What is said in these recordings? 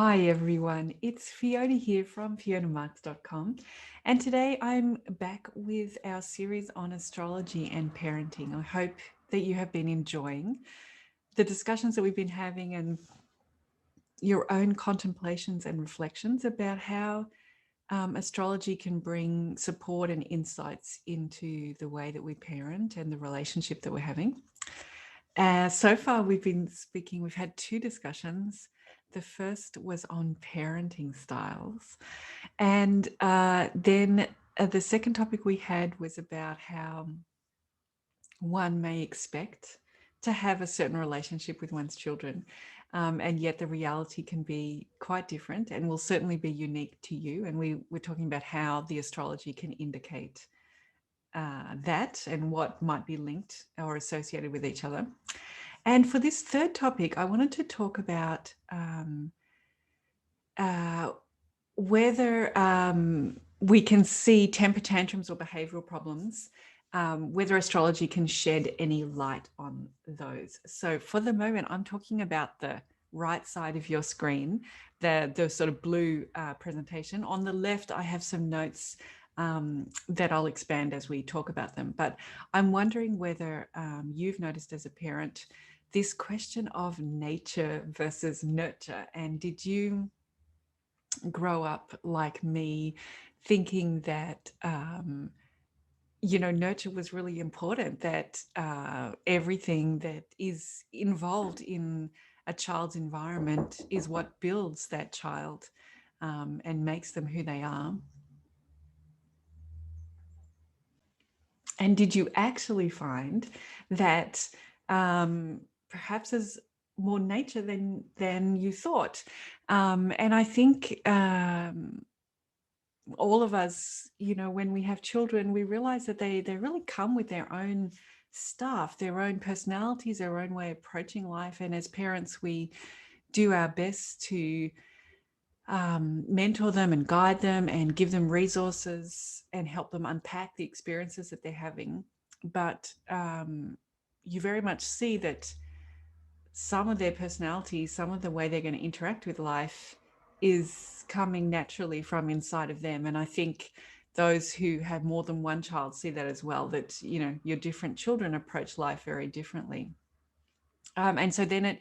Hi everyone, it's Fiona here from fionamarks.com, and today I'm back with our series on astrology and parenting. I hope that you have been enjoying the discussions that we've been having and your own contemplations and reflections about how astrology can bring support and insights into the way that we parent and the relationship that we're having. So far, we've had two discussions. The first was on parenting styles. And then the second topic we had was about how one may expect to have a certain relationship with one's children. And yet the reality can be quite different and will certainly be unique to you. And we're talking about how the astrology can indicate that and what might be linked or associated with each other. And for this third topic, I wanted to talk about uh, whether we can see temper tantrums or behavioral problems, whether astrology can shed any light on those. So for the moment, I'm talking about the right side of your screen, the sort of blue presentation. On the left, I have some notes that I'll expand as we talk about them. But I'm wondering whether you've noticed as a parent this question of nature versus nurture. And did you grow up like me thinking that nurture was really important, that everything that is involved in a child's environment is what builds that child and makes them who they are? And did you actually find that perhaps there's more nature than you thought? And I think all of us, when we have children, we realize that they really come with their own stuff, their own personalities, their own way of approaching life. And as parents, we do our best to mentor them and guide them and give them resources and help them unpack the experiences that they're having. But you very much see that some of their personalities, some of the way they're going to interact with life is coming naturally from inside of them. And I think those who have more than one child see that as well, that, your different children approach life very differently. And so then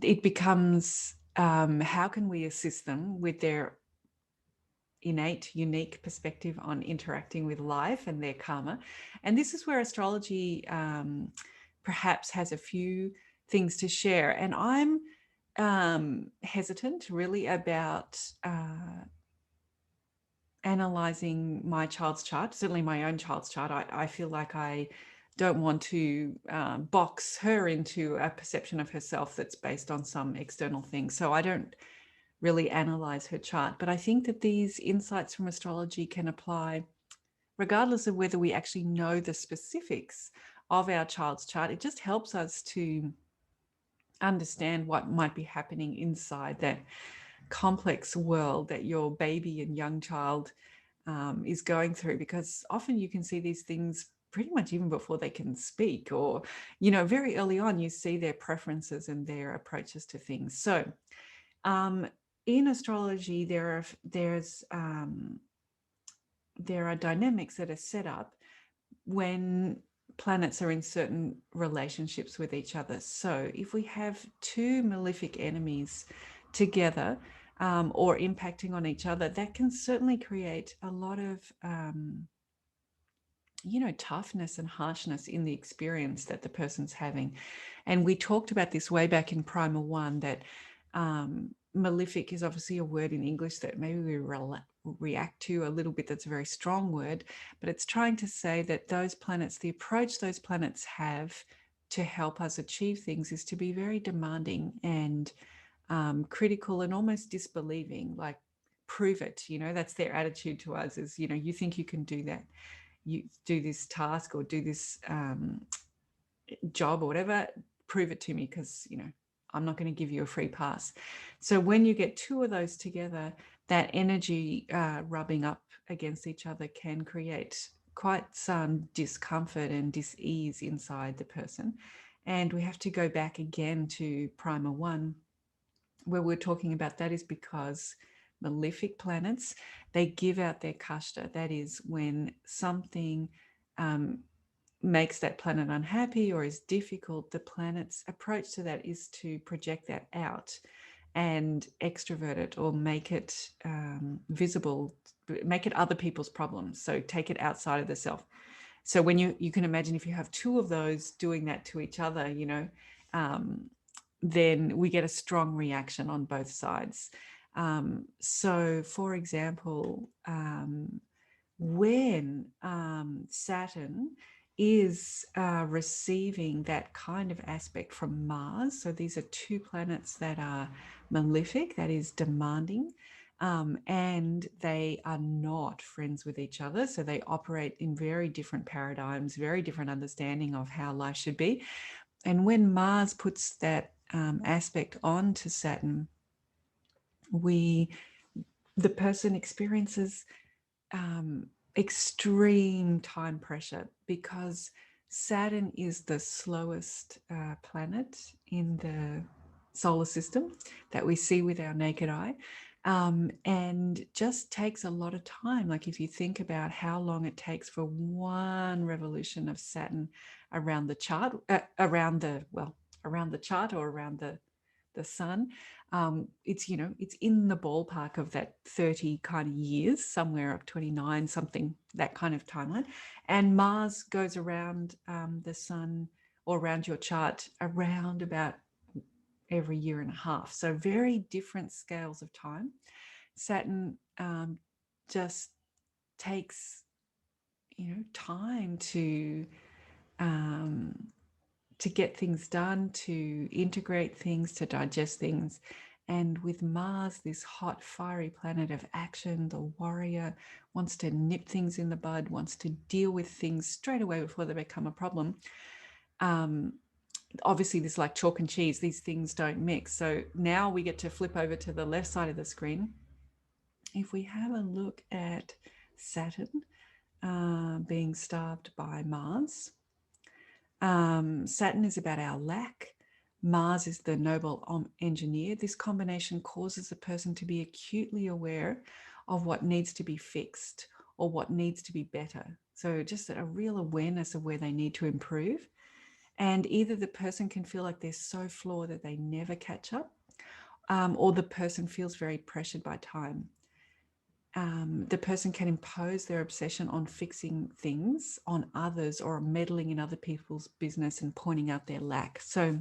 it becomes, how can we assist them with their innate, unique perspective on interacting with life and their karma? And this is where astrology perhaps has a few things to share. And I'm hesitant really about analyzing my child's chart, certainly my own child's chart. I feel like I don't want to box her into a perception of herself that's based on some external thing. So I don't really analyze her chart. But I think that these insights from astrology can apply regardless of whether we actually know the specifics of our child's chart. It just helps us to understand what might be happening inside that complex world that your baby and young child is going through, because often you can see these things pretty much even before they can speak, or very early on you see their preferences and their approaches to things. So in astrology there are dynamics that are set up when planets are in certain relationships with each other. So if we have two malefic enemies together or impacting on each other, that can certainly create a lot of toughness and harshness in the experience that the person's having. And we talked about this way back in Primer 1, that malefic is obviously a word in English that maybe we react to a little bit. That's a very strong word, but it's trying to say that those planets, the approach those planets have to help us achieve things is to be very demanding and critical and almost disbelieving, like, prove it. That's their attitude to us, is, you think you can do that, you do this task or do this job or whatever, prove it to me, because I'm not going to give you a free pass. So when you get two of those together, that energy rubbing up against each other can create quite some discomfort and dis-ease inside the person. And we have to go back again to Primer 1 where we're talking about that is because malefic planets, they give out their kashta. That is when something um, makes that planet unhappy or is difficult, the planet's approach to that is to project that out and extrovert it or make it visible, make it other people's problems. So take it outside of the self. So when you can imagine if you have two of those doing that to each other, um, then we get a strong reaction on both sides. So, for example, when Saturn is receiving that kind of aspect from Mars, so these are two planets that are malefic, that is demanding, and they are not friends with each other. So they operate in very different paradigms, very different understanding of how life should be. And when Mars puts that aspect on to Saturn, the person experiences extreme time pressure because Saturn is the slowest planet in the solar system that we see with our naked eye. And just takes a lot of time. Like if you think about how long it takes for one revolution of Saturn around the chart, around the chart or around the sun, it's it's in the ballpark of that 30 kind of years, somewhere up 29 something, that kind of timeline. And Mars goes around the sun or around your chart around about every year and a half, so very different scales of time. Saturn just takes time um, to get things done, to integrate things, to digest things. And with Mars, this hot, fiery planet of action, the warrior wants to nip things in the bud, wants to deal with things straight away before they become a problem. Obviously, this is like chalk and cheese. These things don't mix. So now we get to flip over to the left side of the screen. If we have a look at Saturn being starved by Mars, Saturn is about our lack. Mars is the noble engineer. This combination causes a person to be acutely aware of what needs to be fixed or what needs to be better. So just a real awareness of where they need to improve. And either the person can feel like they're so flawed that they never catch up, or the person feels very pressured by time. The person can impose their obsession on fixing things on others or meddling in other people's business and pointing out their lack. So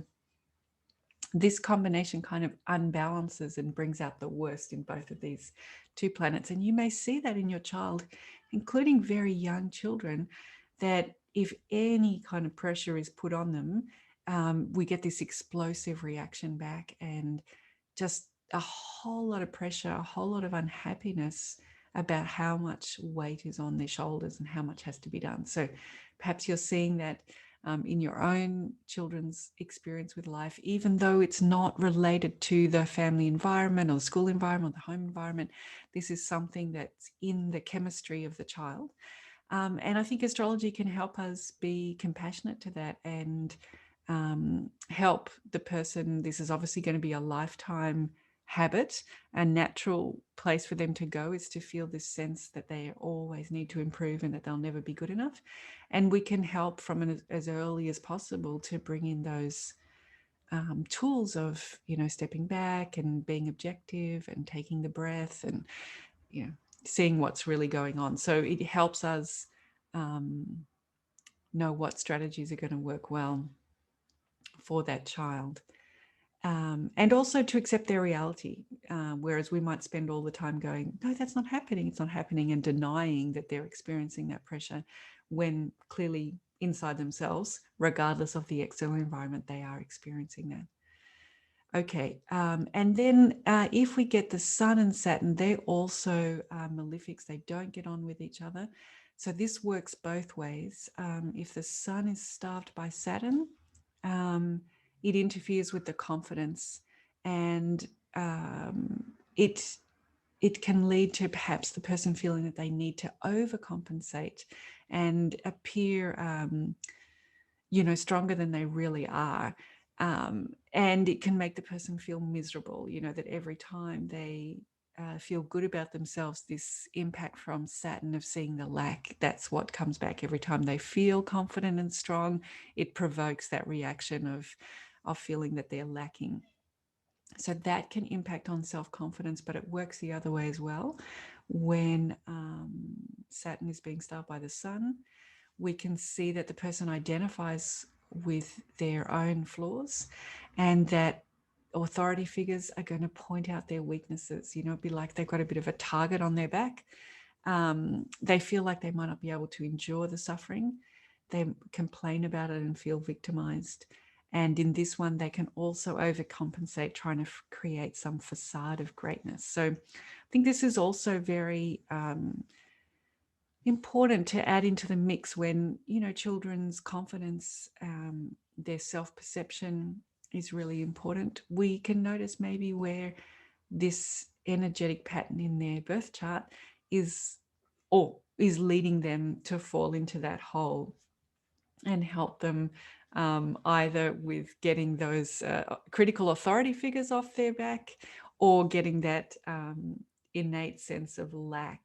this combination kind of unbalances and brings out the worst in both of these two planets. And you may see that in your child, including very young children, that if any kind of pressure is put on them, we get this explosive reaction back and just a whole lot of pressure, a whole lot of unhappiness about how much weight is on their shoulders and how much has to be done. So perhaps you're seeing that in your own children's experience with life, even though it's not related to the family environment or the school environment or the home environment. This is something that's in the chemistry of the child. And I think astrology can help us be compassionate to that and help the person. This is obviously going to be a lifetime habit. A natural place for them to go is to feel this sense that they always need to improve and that they'll never be good enough. And we can help from as early as possible to bring in those tools of, stepping back and being objective and taking the breath and, seeing what's really going on. So it helps us know what strategies are going to work well for that child. And also to accept their reality, whereas we might spend all the time going, no, that's not happening, it's not happening, and denying that they're experiencing that pressure, when clearly inside themselves, regardless of the external environment, they are experiencing that. Okay, and then if we get the Sun and Saturn, they're also malefics. They don't get on with each other. So this works both ways. If the Sun is starved by Saturn, it interferes with the confidence, and it can lead to perhaps the person feeling that they need to overcompensate and appear, stronger than they really are. And it can make the person feel miserable, that every time they feel good about themselves, this impact from Saturn of seeing the lack, that's what comes back every time they feel confident and strong. It provokes that reaction of feeling that they're lacking. So that can impact on self-confidence, but it works the other way as well. When Saturn is being starred by the sun, we can see that the person identifies with their own flaws, and that authority figures are going to point out their weaknesses. It'd be like they've got a bit of a target on their back. They feel like they might not be able to endure the suffering. They complain about it and feel victimized. And in this one, they can also overcompensate, trying to create some facade of greatness. So I think this is also very important to add into the mix when, children's confidence, their self-perception is really important. We can notice maybe where this energetic pattern in their birth chart is leading them to fall into that hole, and help them either with getting those critical authority figures off their back, or getting that innate sense of lack,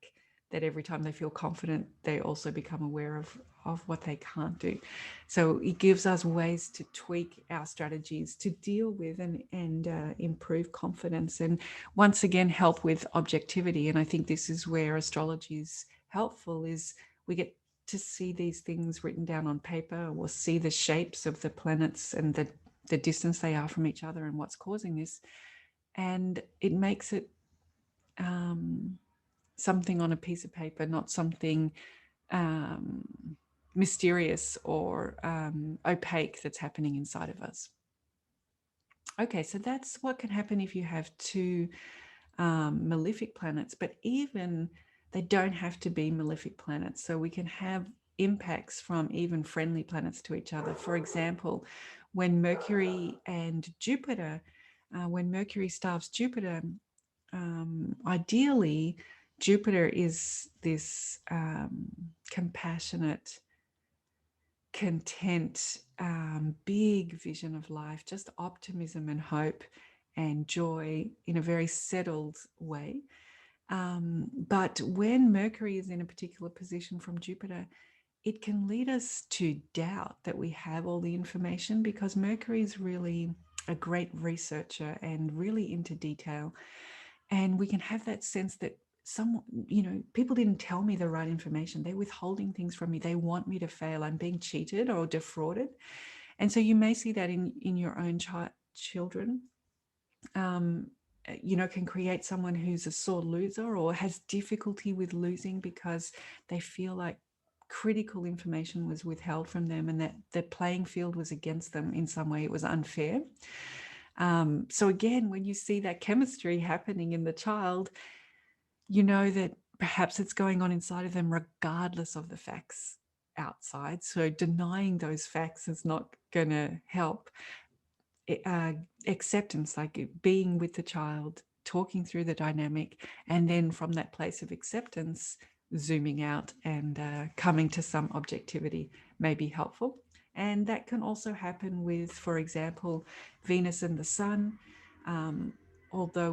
that every time they feel confident, they also become aware of what they can't do. So it gives us ways to tweak our strategies to deal with and improve confidence, and once again help with objectivity. And I think this is where astrology is helpful, is we get to see these things written down on paper, or see the shapes of the planets and the distance they are from each other and what's causing this. And it makes it something on a piece of paper, not something mysterious or opaque that's happening inside of us. Okay, so that's what can happen if you have two malefic planets, but even they don't have to be malefic planets. So we can have impacts from even friendly planets to each other. For example, when Mercury and Jupiter, when Mercury starves Jupiter, ideally, Jupiter is this compassionate, content, big vision of life, just optimism and hope and joy in a very settled way. But when Mercury is in a particular position from Jupiter, it can lead us to doubt that we have all the information, because Mercury is really a great researcher and really into detail. And we can have that sense that people didn't tell me the right information. They're withholding things from me. They want me to fail. I'm being cheated or defrauded. And so you may see that in your own children. Can create someone who's a sore loser or has difficulty with losing because they feel like critical information was withheld from them, and that the playing field was against them in some way. It was unfair. So again, when you see that chemistry happening in the child, you know that perhaps it's going on inside of them regardless of the facts outside. So denying those facts is not going to help. Acceptance, like being with the child, talking through the dynamic, and then from that place of acceptance, zooming out and coming to some objectivity may be helpful. And that can also happen with, for example, Venus and the Sun. Although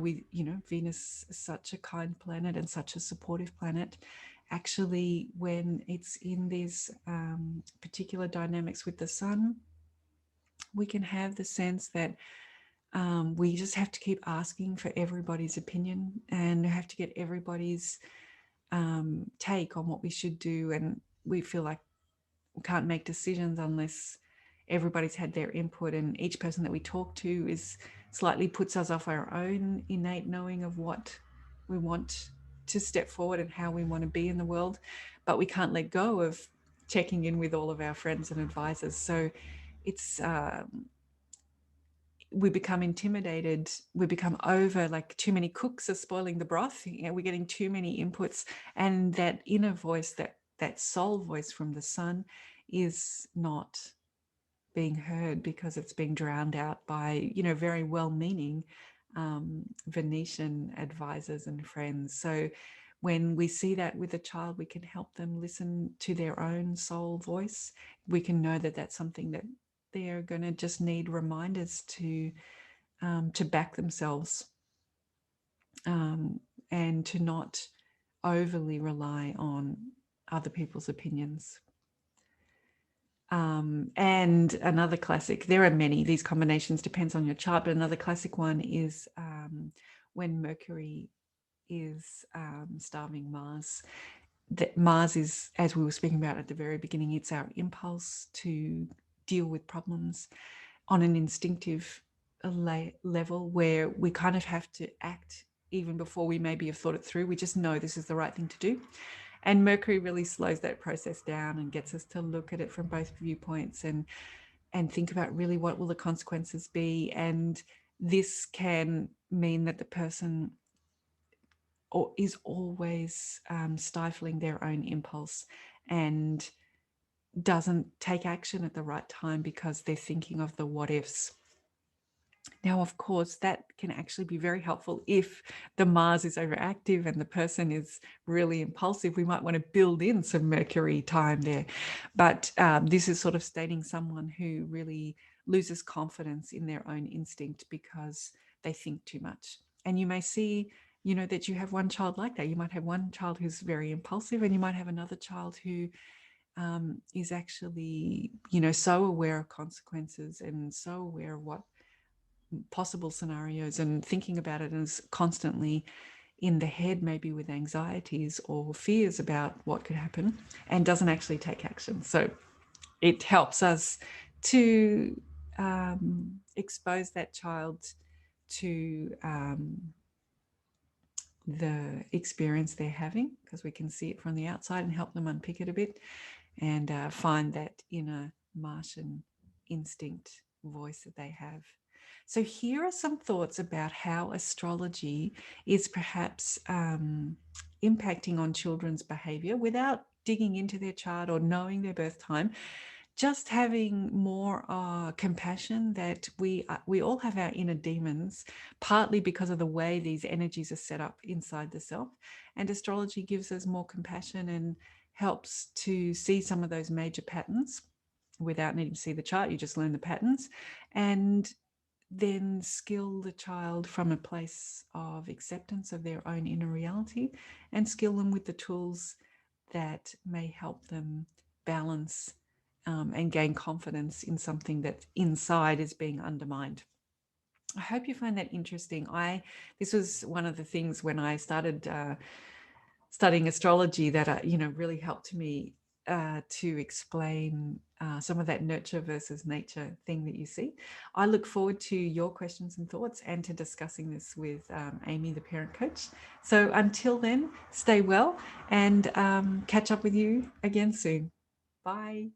Venus is such a kind planet and such a supportive planet, actually, when it's in these particular dynamics with the Sun, we can have the sense that we just have to keep asking for everybody's opinion and have to get everybody's take on what we should do. And we feel like we can't make decisions unless everybody's had their input, and each person that we talk to is slightly puts us off our own innate knowing of what we want to step forward and how we want to be in the world. But we can't let go of checking in with all of our friends and advisors. So it's we become intimidated, we become over, like too many cooks are spoiling the broth. We're getting too many inputs, and that inner voice, that soul voice from the sun, is not being heard because it's being drowned out by very well-meaning Venetian advisors and friends. So when we see that with a child, we can help them listen to their own soul voice. We can know that that's something that they're going to just need reminders to back themselves, and to not overly rely on other people's opinions. And another classic, there are many, these combinations depends on your chart, but another classic one is when Mercury is starving Mars. That Mars is, as we were speaking about at the very beginning, it's our impulse to deal with problems on an instinctive level, where we kind of have to act even before we maybe have thought it through. We just know this is the right thing to do. And Mercury really slows that process down and gets us to look at it from both viewpoints and think about really what will the consequences be. And this can mean that the person is always stifling their own impulse and doesn't take action at the right time because they're thinking of the what ifs. Now, of course, that can actually be very helpful if the Mars is overactive and the person is really impulsive. We might want to build in some Mercury time there. But this is sort of stating someone who really loses confidence in their own instinct because they think too much. And you may see, that you have one child like that. You might have one child who's very impulsive, and you might have another child who is actually, so aware of consequences and so aware of what possible scenarios and thinking about it as constantly in the head, maybe with anxieties or fears about what could happen, and doesn't actually take action. So it helps us to expose that child to the experience they're having, because we can see it from the outside, and help them unpick it a bit and find that inner Martian instinct voice that they have. So here are some thoughts about how astrology is perhaps impacting on children's behavior without digging into their chart or knowing their birth time. Just having more compassion that we all have our inner demons, partly because of the way these energies are set up inside the self. And astrology gives us more compassion and helps to see some of those major patterns without needing to see the chart. You just learn the patterns and then skill the child from a place of acceptance of their own inner reality, and skill them with the tools that may help them balance and gain confidence in something that inside is being undermined. I hope you find that interesting. This was one of the things when I started studying astrology that really helped me to explain some of that nurture versus nature thing that you see. I look forward to your questions and thoughts, and to discussing this with Amy, the parent coach. So until then, stay well, and catch up with you again soon. Bye.